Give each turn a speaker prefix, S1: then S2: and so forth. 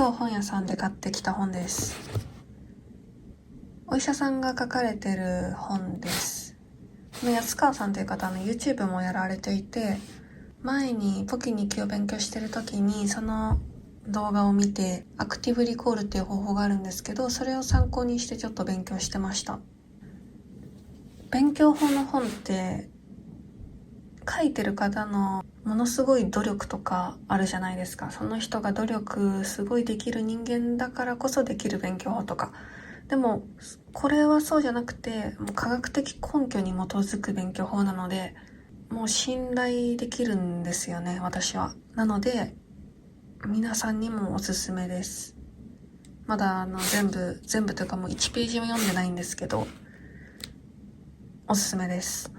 S1: 今日本屋さんで買ってきた本です。お医者さんが書かれてる本です。安川さんという方YouTube もやられていて、前にポキ日記を勉強してる時にその動画を見てアクティブリコールっていう方法があるんですけど、それを参考にしてちょっと勉強してました。勉強法の本って書いてる方のものすごい努力とかあるじゃないですか。その人が努力すごいできる人間だからこそできる勉強法とか。でもこれはそうじゃなくて、もう科学的根拠に基づく勉強法なので、もう信頼できるんですよね、私は。なので皆さんにもおすすめです。まだ全部というかもう1ページも読んでないんですけど、おすすめです。